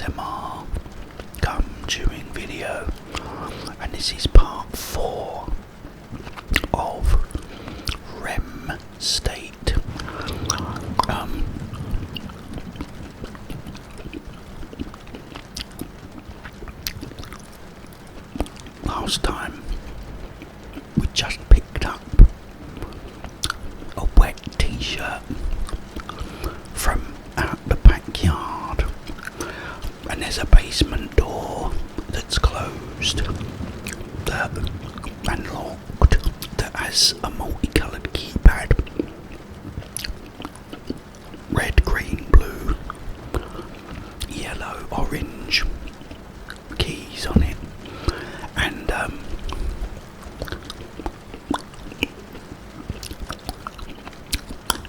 ASMR gum chewing video, and this is part 4 of REM state. Last time we just picked up a wet t-shirt from out the backyard, and there's a basement door that's closed and locked that has a multicoloured keypad, red, green, blue, yellow, orange keys on it, and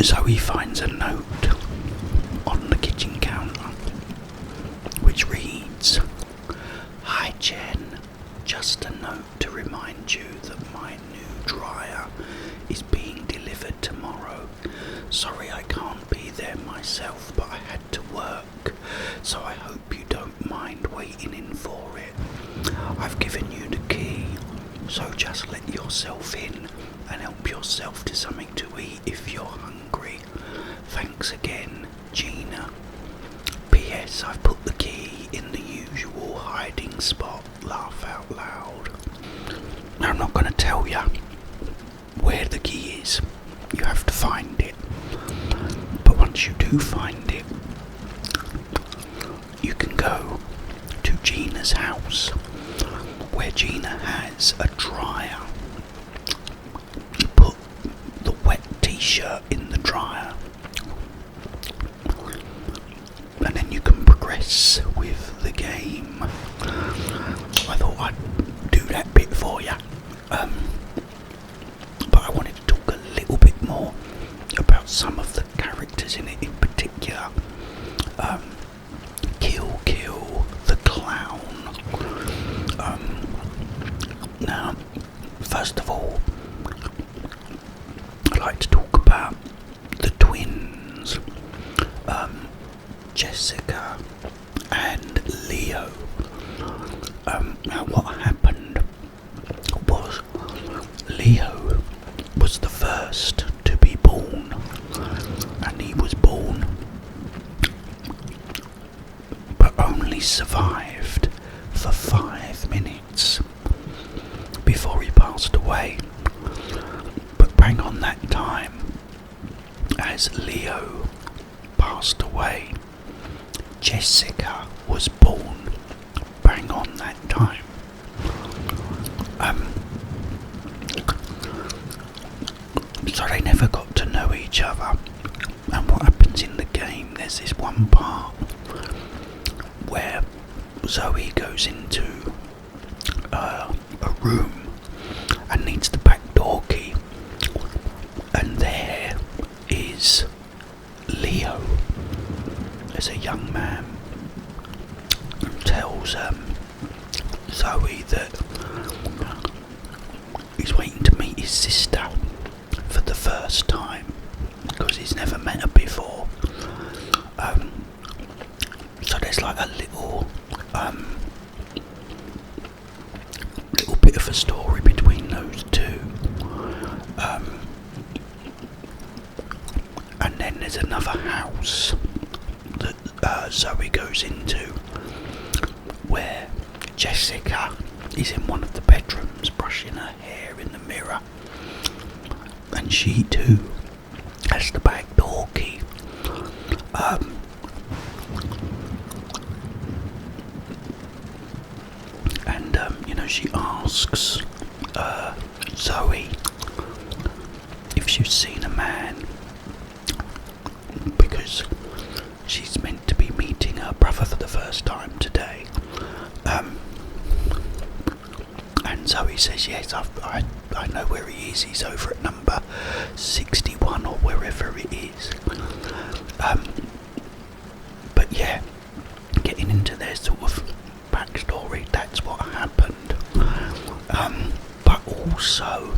Zoe finds a note on the kitchen counter which reads, "Hi Jen, just a note to remind you that my new dryer is being delivered tomorrow. Sorry I can't be there myself, but I had to work, so I hope you don't mind waiting in for it. I've given you the key, so just let yourself in and help yourself to something to eat if you're hungry. Thanks again, Gina. P.S. I've put the key in the usual hiding spot. Laugh out loud." Now, I'm not going to tell you where the key is. You have to find it. But once you do find it, you can go to Gina's house, where Gina has a dryer. You put the wet t-shirt in the dryer, and then you can progress with the game. I thought I'd do that bit for you, but I wanted to talk a little bit more about some of the characters in it, in particular Kill the clown. Now, first of all, I'd like to talk about the twins, Jessica and Leo. Now, what happened was Leo was the first to be born, and he was born but only survived for 5 minutes before he passed away. But bang on that time, as Leo passed away, Jessica was born bang on that time. So they never got to know each other. And what happens in the game, there's this one part where Zoe goes into a room and needs the back door key, and there is Leo as a young man, and tells Zoe that he's waiting to meet his sister for the first time because he's never met her before. So there's like a little bit of a story between those two, and then there's another house that Zoe goes into, where Jessica is in one of the bedrooms brushing her hair in the mirror, and she too has the back door key. She asks Zoe if she's seen a man, because she's meant to be meeting her brother for the first time today. And Zoe says, yes, I know where he is. He's over at number 61 or wherever it is. But yeah, getting into their sort of backstory, that's what happened. But also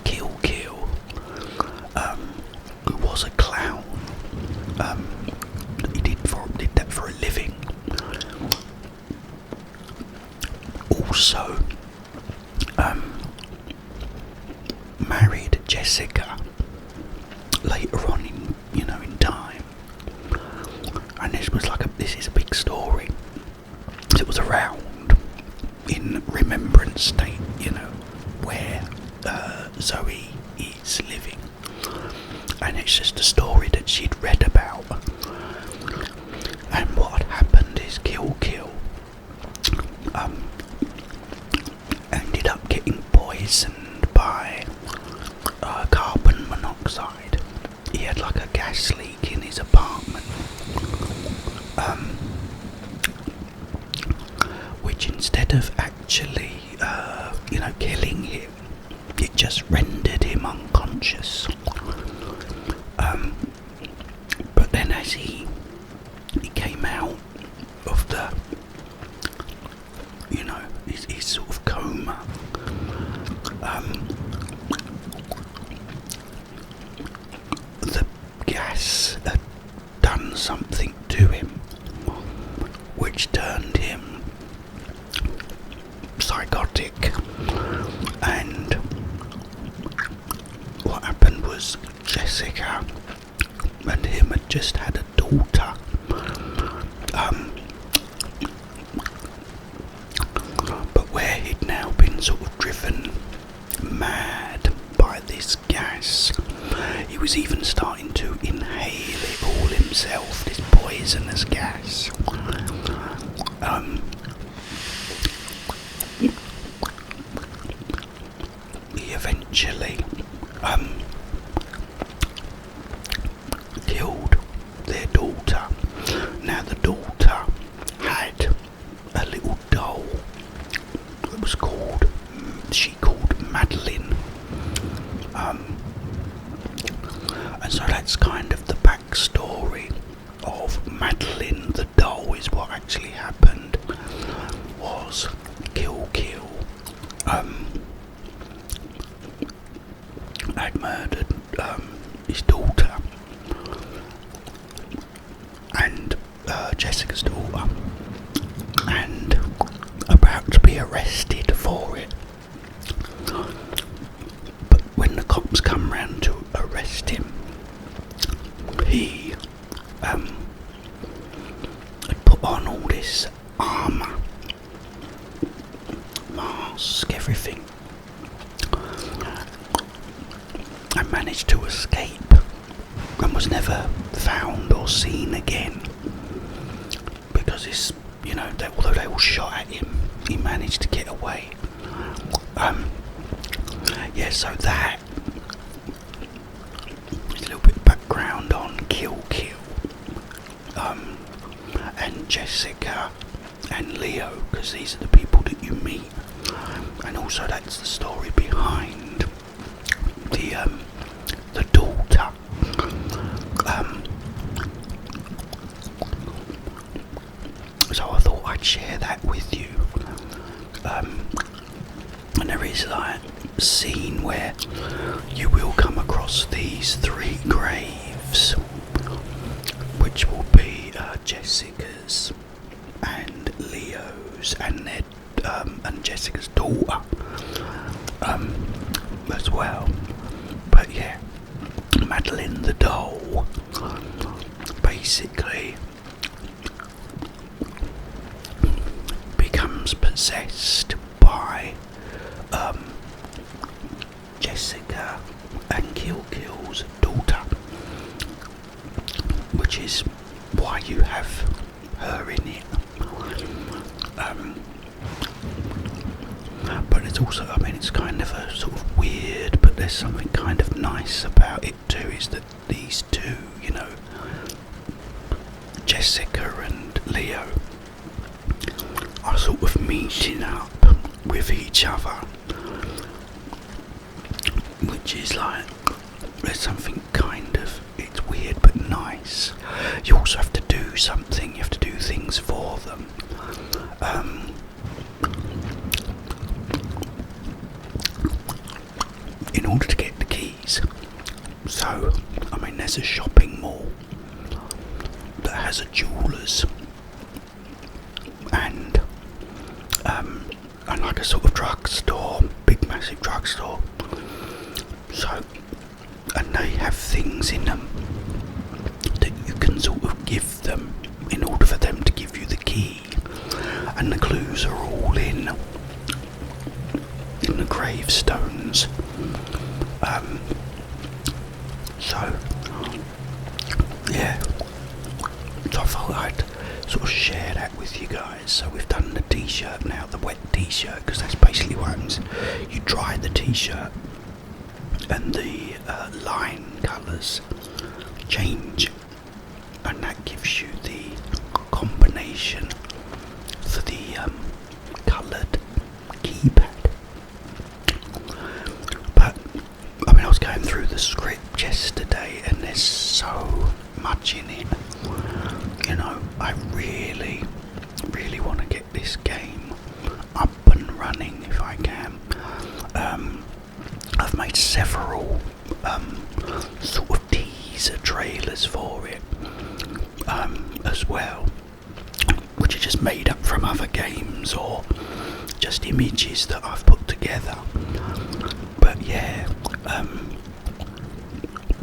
Kill, who was a clown, he did that for a living, married Jessica later on in time, and this is a big story. It was around in Remembrance State, where Zoe is living, and it's just a story that she'd read about. And what had happened is Kill ended up getting poisoned by carbon monoxide. He had like a gas leak in his apartment, which instead of actually killing him, it just rendered him unconscious. But then as he came out of the his sort of coma, the gas had done something to him which turned him psychotic, and what happened was Jessica and him had just had a daughter. But where he'd now been sort of driven mad by this gas, he was even starting to inhale it all himself, this poisonous gas. He eventually killed their daughter. Now the daughter had a little doll that was she called Meline. And so that's kind of the backstory of Meline the doll. Is what actually happened was Kill had murdered his daughter and Jessica's daughter, and about to be arrested for it. But when the cops come round to arrest him, he had put on all this armour, mask, everything, and managed to escape and was never found or seen again, because although they all shot at him, he managed to get away. So that is a little bit of background on Kill, and Jessica and Leo, because these are the people that you meet, and also that's the story behind the daughter. So I thought I'd share that with you. And there is like a scene where you will come across these 3 graves, which will be Jessica's and Leo's and Jessica's daughter as well. But yeah, Meline the doll basically becomes possessed by Jessica and Kill's daughter, which is why you have her in it. But it's also, it's kind of a sort of weird, but there's something kind of nice about it too, is that these two, Jessica and Leo, are sort of meeting up with each other, which is like, there's something kind of, it's weird but nice. You also have to do something, you have to do things for them. In order to get the keys. So, there's a shopping mall that has a jeweller's and like a sort of drugstore, big massive drugstore, So, and they have things in them that you can sort of give them in order for them to give you the key. And the clues are all in the gravestones. So, yeah. So I thought I'd sort of share that with you guys. So we've done the t-shirt now, the wet t-shirt, because that's basically what happens. You dry the t-shirt and the line colours change, and that gives you the combination for the coloured keypad. But I mean, I was going through the script yesterday and there's so much in it. You know, I really want to get this game up and running if I can. I've made several sort of teaser trailers for it as well, which are just made up from other games or just images that I've put together. But yeah,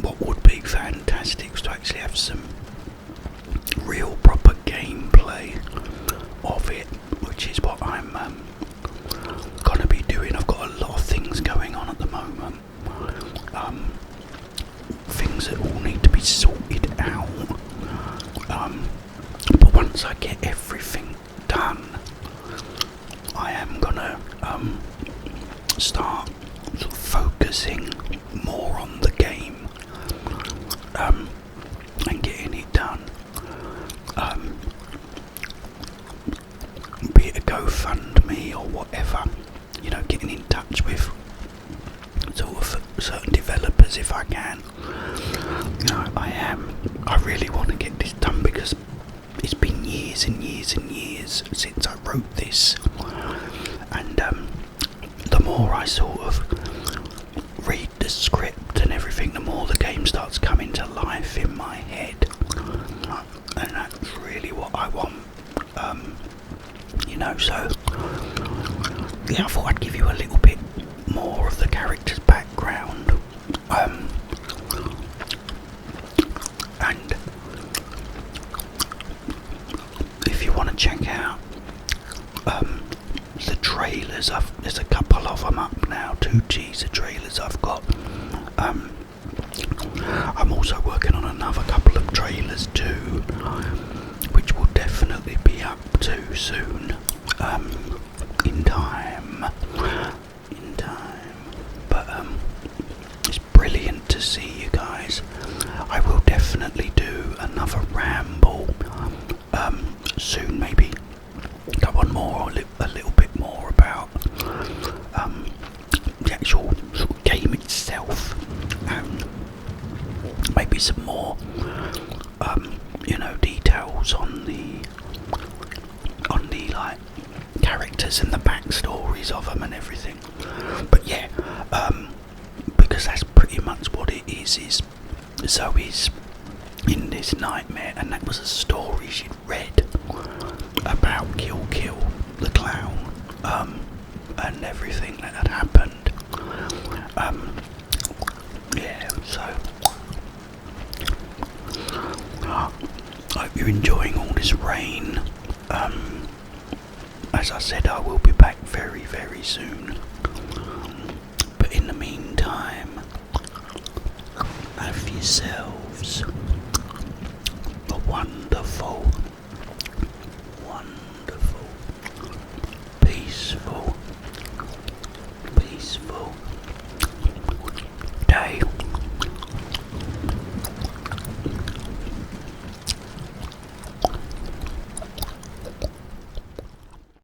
what would be fantastic was to actually have some real proper gameplay of it, which is what I'm gonna be doing. I've got a lot of things going on at the moment, things that all need to be sorted out, but once I get everything done, I am gonna start sort of focusing more on the game and getting it done. Be it a GoFundMe or whatever, you know, getting in touch with sort of certain developers if I can. You know, I really want to get this done because it's been years and years and years since I wrote this, and the more I sort of read the script and everything, the more the game starts coming to life in my head, and that's really what I want. You know, so yeah, I thought I'd give you a little bit more of the character's background, and if you want to check out the trailers, there's a couple of them up now, 2 teaser trailers I've got. I'm also working on another couple of trailers too, which will definitely be up too soon, in time, but it's brilliant to see you guys. I will definitely do another ramble soon, maybe go on more, a little bit more about the actual sort of game itself, and maybe some more you know, details on the like characters and the backstories of them and everything. But yeah, because that's pretty much what it is Zoe's in this nightmare, and that was a story she'd read about Kill the clown, and everything that had happened. Yeah, so I hope you're enjoying all this rain. As I said, I will be back very, very soon. But in the meantime, have yourselves a wonderful